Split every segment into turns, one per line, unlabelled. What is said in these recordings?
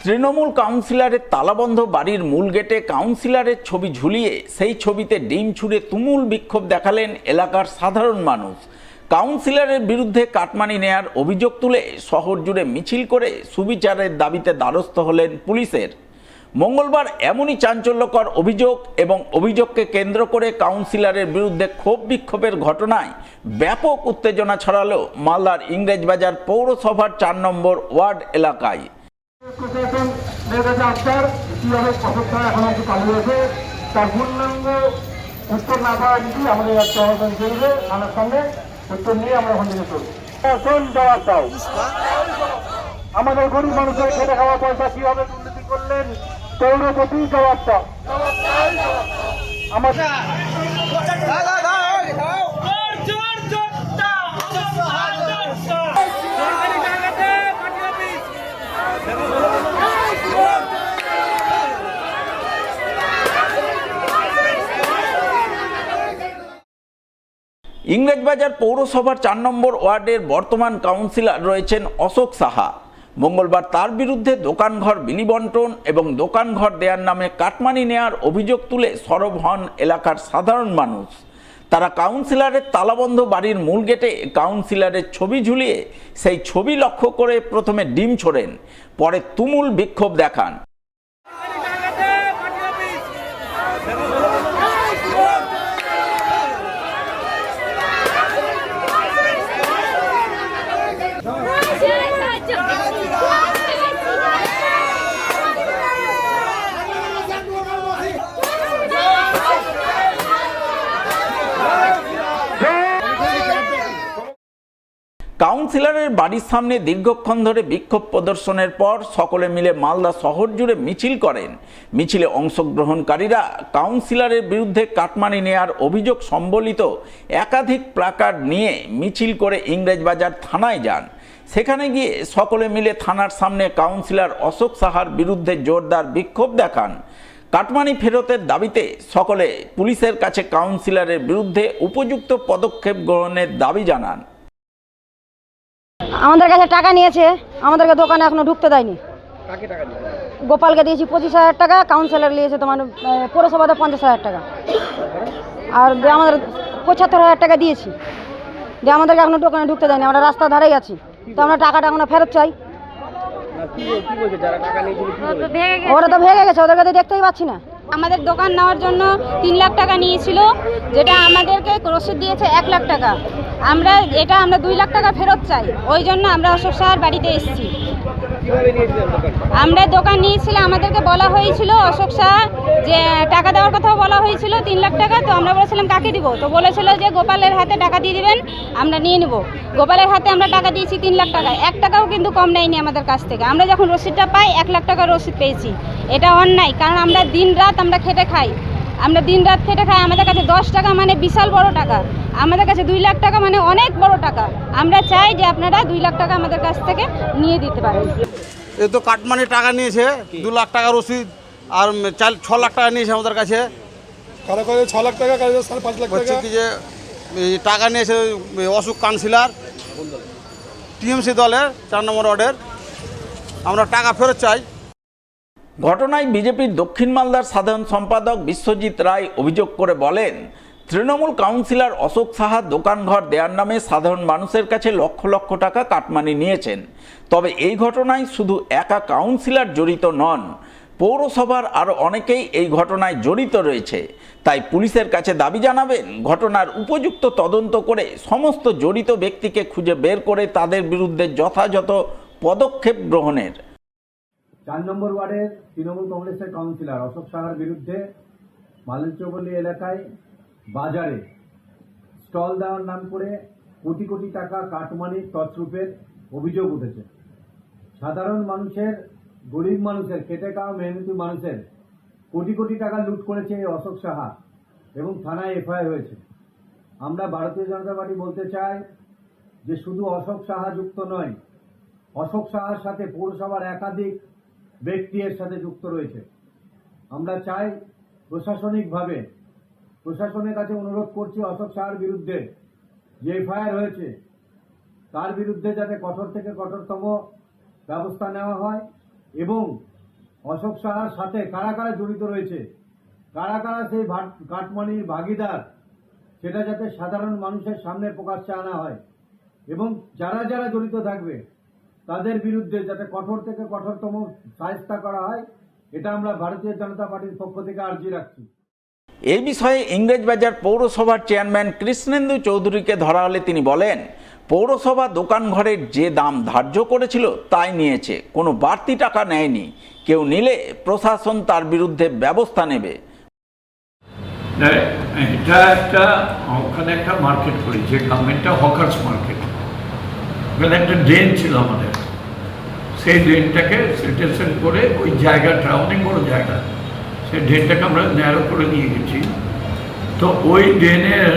তৃণমূল কাউন্সিলরের তালাবন্ধ বাড়ির মূল গেটে কাউন্সিলরের ছবি ঝুলিয়ে সেই ছবিতে ডিম ছুঁড়ে তুমুল বিক্ষোভ দেখালেন এলাকার সাধারণ মানুষ। কাউন্সিলরের বিরুদ্ধে কাটমানি নেয়ার অভিযোগ তুলে শহর জুড়ে মিছিল করে সুবিচারের দাবিতে দ্বারস্থ হলেন পুলিশের। মঙ্গলবার এমনই চাঞ্চল্যকর অভিযোগ এবং অভিযোগকে কেন্দ্র করে কাউন্সিলরের বিরুদ্ধে ক্ষোভ বিক্ষোভের ঘটনায় ব্যাপক উত্তেজনা ছড়ালো মালদার ইংরেজবাজার পৌরসভার ৪ নম্বর ওয়ার্ড এলাকায়।
প্রশাসনের কাছে আপনার কিভাবে অপেক্ষা এখন একটু চালু রয়েছে তার পূর্ণাঙ্গ উত্তর না পাওয়া যদি আমাদের একটা অবস্থান চলবে থানার সামনে উত্তর নিয়ে আমরা ওখান থেকে চলবো। এখন জবাব দাও, আমাদের গরিব মানুষের খেটে খাওয়া পয়সা কিভাবে দুর্নীতি করলেন পৌরপতি, জবাব দাও। আমাদের
ইংরেজবাজার পৌরসভার ৪ নম্বর ওয়ার্ডের বর্তমান কাউন্সিলর রয়েছেন অশোক সাহা। মঙ্গলবার তার বিরুদ্ধে দোকানঘর বিলি বন্টন এবং দোকানঘর দেওয়ার নামে কাটমানি নেয়ার অভিযোগ তুলে সরব হন এলাকার সাধারণ মানুষ। তারা কাউন্সিলরের তালাবন্ধ বাড়ির মূল গেটে কাউন্সিলরের ছবি ঝুলিয়ে সেই ছবি লক্ষ্য করে প্রথমে ডিম ছোড়েন, পরে তুমুল বিক্ষোভ দেখান। কাউন্সিলরের বাড়ির সামনে দীর্ঘক্ষণ ধরে বিক্ষোভ প্রদর্শনের পর সকলে মিলে মালদা শহর জুড়ে মিছিল করেন। মিছিলে অংশগ্রহণকারীরা কাউন্সিলরের বিরুদ্ধে কাটমানি নেয়ার অভিযোগ সম্বলিত একাধিক প্ল্যাকার্ড নিয়ে মিছিল করে ইংরেজবাজার থানায় যান। সেখানে গিয়ে সকলে মিলে থানার সামনে কাউন্সিলর অশোক সাহার বিরুদ্ধে জোরদার বিক্ষোভ দেখান। কাটমানি ফেরতের দাবিতে সকলে পুলিশের কাছে কাউন্সিলরের বিরুদ্ধে উপযুক্ত পদক্ষেপ গ্রহণের দাবি জানান।
আমাদের কাছে টাকা নিয়েছে, আমাদেরকে দোকানে এখনো ঢুকতে দেয়নি। গোপালকে দিয়েছি 25,000 টাকা, কাউন্সিলর নিয়েছে তোমার পৌরসভাতে 50,000 টাকা, আর আমাদের 75,000 টাকা দিয়েছি। যে আমাদেরকে এখনো দোকানে ঢুকতে দেয়নি, আমরা রাস্তার ধারেই আছি। তো আমরা টাকাটা এখনো ফেরত চাই। ওরা তো ভেঙে গেছে, ওদের কাছে দেখতেই পাচ্ছি না।
আমাদের দোকান নেওয়ার জন্য 3 লাখ টাকা নিয়েছিল, যেটা আমাদেরকে রসিদ দিয়েছে 1 লাখ টাকা। আমরা 2 লাখ টাকা ফেরত চাই, ওই জন্য আমরা অশোক সাহার বাড়িতে এসেছি। আমরা দোকান নিয়েছিলাম, আমাদেরকে বলা হয়েছিল অশোক সাহা যে টাকা দেওয়ার কথাও বলা হয়েছিল 3 লাখ টাকা। তো আমরা বলেছিলাম কাকে দিব, তো বলেছিল যে গোপালের হাতে টাকা দিয়ে দিবেন, আমরা নিয়ে নেব। গোপালের হাতে আমরা টাকা দিয়েছি 3 লাখ টাকা, 1 টাকাও কিন্তু কম নেয়নি আমাদের কাছ থেকে। আমরা যখন রসিদটা পাই 1 লাখ টাকার রসিদ পেয়েছি। এটা অন্যায়, কারণ আমরা দিন রাত আমরা খেটে খাই। আমাদের কাছে 10 টাকা মানে বিশাল বড় টাকা, আমাদের কাছে 2 লাখ টাকা মানে অনেক বড় টাকা। আমরা চাই যে আপনারা 2 লাখ টাকা আমাদের কাছ থেকে নিয়ে দিতে পারেন।
এ তো কাটমানি টাকা নিয়েছে, 2 লাখ টাকা রসিদ, আর 6 লাখ টাকা নিয়েছে আমাদের কাছে।
6 লাখ টাকা, 5.5 লাখ
হচ্ছে কি যে টাকা নিয়েছে অশোক কাউন্সিলর টিএমসি দলের 4 নম্বর ওয়ার্ডের। আমরা টাকা ফেরত চাই।
ঘটনায় বিজেপির দক্ষিণ মালদার সাধারণ সম্পাদক বিশ্বজিৎ রায় অভিযোগ করে বলেন, তৃণমূল কাউন্সিলর অশোক সাহা দোকানঘর দেওয়ার নামে সাধারণ মানুষের কাছে লক্ষ লক্ষ টাকা কাটমানি নিয়েছেন। তবে এই ঘটনায় শুধু একা কাউন্সিলর জড়িত নন, পৌরসভার আরও অনেকেই এই ঘটনায় জড়িত রয়েছে। তাই পুলিশের কাছে দাবি জানাবেন ঘটনার উপযুক্ত তদন্ত করে সমস্ত জড়িত ব্যক্তিকে খুঁজে বের করে তাদের বিরুদ্ধে যথাযথ পদক্ষেপ গ্রহণের।
4 নম্বর ওয়ার্ডের তৃণমূল কংগ্রেসের কাউন্সিলর অশোক সাহার বিরুদ্ধে মালঞ্চপল্লী এলাকায় বাজারে স্টল দেওয়ার নাম করে কোটি কোটি টাকা কাটমানির তছরূপের অভিযোগ উঠেছে। সাধারণ মানুষের, গরিব মানুষের, খেটে খাওয়া মেহনতি মানুষের কোটি কোটি টাকা লুট করেছে এই অশোক সাহা এবং থানায় এফআইআর হয়েছে। আমরা ভারতীয় জনতা পার্টি বলতে চাই যে শুধু অশোক সাহা যুক্ত নয়, অশোক সাহার সাথে পৌরসভার একাধিক ব্যক্তি এর সাথে যুক্ত রয়েছে। আমরা চাই প্রশাসনিকভাবে, প্রশাসনের কাছে অনুরোধ করছি অশোক সাহার বিরুদ্ধে যে এফআইআর হয়েছে তার বিরুদ্ধে যাতে কঠোর থেকে কঠোরতম ব্যবস্থা নেওয়া হয় এবং অশোক সাহার সাথে কারা কারা জড়িত রয়েছে, কারা কারা সেই কাটমানির ভাগিদার, সেটা যাতে সাধারণ মানুষের সামনে প্রকাশ্যে আনা হয় এবং যারা যারা জড়িত থাকবে তাদের বিরুদ্ধে যাতে কঠোর থেকে কঠোরতম শাস্তি করা হয়, এটা আমরা ভারতীয় জনতা পার্টির পক্ষ থেকে আর্জি রাখছি।
এই বিষয়ে ইংরেজবাজার পৌরসভার চেয়ারম্যান কৃষ্ণেন্দু চৌধুরীকে ধরা হলে তিনি বলেন, পৌরসভা দোকানঘরের যে দাম ধার্য করেছিল তাই নিয়েছে, কোনো বাড়তি টাকা নেয়নি। কেউ নিলে প্রশাসন তার বিরুদ্ধে ব্যবস্থা নেবে।
এটা একটা ওখানে একটা মার্কেট করি, যে গভর্নমেন্টটা হকার্স মার্কেট, ওখানে একটা ড্রেন ছিল আমাদের, সেই ড্রেনটাকে সেটেলসেন করে ওই জায়গাটা অনেক বড় জায়গা, সেই ড্রেনটাকে আমরা ন্যারো করে নিয়ে গেছি। তো ওই ড্রেনের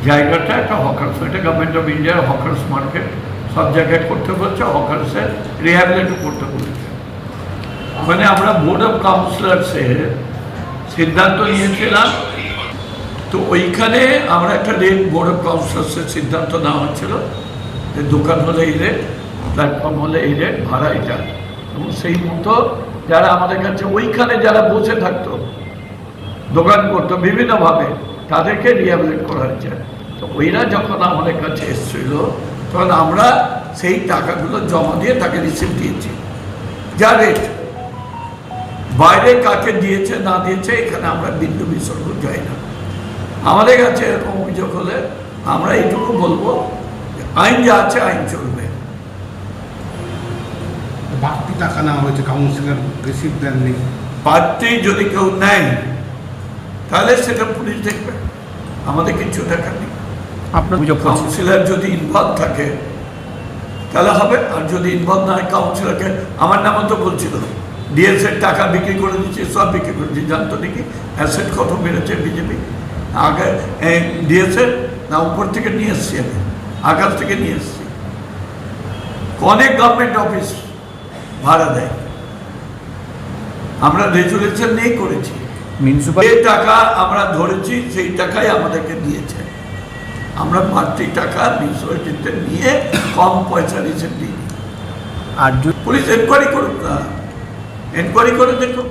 জায়গাটা একটা হকার্স, এটা গভর্নমেন্ট অফ ইন্ডিয়ার হকার্স মার্কেট, সব জায়গায় করতে বলছে, হকার্সের রিহ্যাবিলিট করতে বলেছে। মানে আমরা বোর্ড অফ কাউন্সিলর্সের সিদ্ধান্ত নিয়েছিলাম, তো ওইখানে আমরা একটা রেট বোর্ড অফ কাউন্সিলর্সের সিদ্ধান্ত নেওয়া হচ্ছিল যে দোকান হলে এই রেট, প্ল্যাটফর্ম হলে এই রেট, ভাড়া এটা, এবং সেই মতো যারা আমাদের কাছে ওইখানে যারা বসে থাকতো, দোকান করতো বিভিন্নভাবে, তাদেরকে রিহ্যাবিলিট করা হয়েছে। তো ওইরা যখন আমাদের কাছে এসেছিল তখন আমরা সেই টাকাগুলো জমা দিয়ে তাকে রিসিপ্ট দিয়েছি, যা রেট। বাইরে কাকে দিয়েছে না দিয়েছে এখানে আমরা বিন্দু বিসর্গ যাই না। আমাদের কাছে এরকম অভিযোগ হলে আমরা এইটুকু বলবো, আইন যা আছে আইন চলবে।
বাড়তি টাকা নেওয়া হয়েছে, কাউন্সিলর রিসিভ দেননি,
বাড়তি যদি কেউ নেয় তাহলে সেটা পুলিশ দেখবে, আমাদের কিছু দেখার নেই। কাউন্সিলর যদি ইনভলভ থাকে তাহলে হবে, আর যদি ইনভলভ না হয় কাউন্সিলরকে, আমার নামও তো বলছিল ডিএসের টাকা বিক্রি করে দিচ্ছে, সব বিক্রি করে দিচ্ছে, জানতো নাকি অ্যাসেট কত বেড়েছে বিজেপি। আগে ডিএসের না উপর থেকে নিয়ে এসছি, আমি আকাশ থেকে নিয়ে এসছি, অনেক গভর্নমেন্ট অফিস ভাড়া দেয়, আমরা রেজুলেশন নিয়ে করেছি। যে টাকা আমরা ধরেছি সেই টাকাই আমাদেরকে দিয়েছে, আমরা বাড়তি টাকা মিউনিসিপ্যালিটিতে নিয়ে কম পয়সা রিসিপ্ট দিই। আর পুলিশ এনকোয়ারি করুক না, এনকোয়ারি করে দেখুন।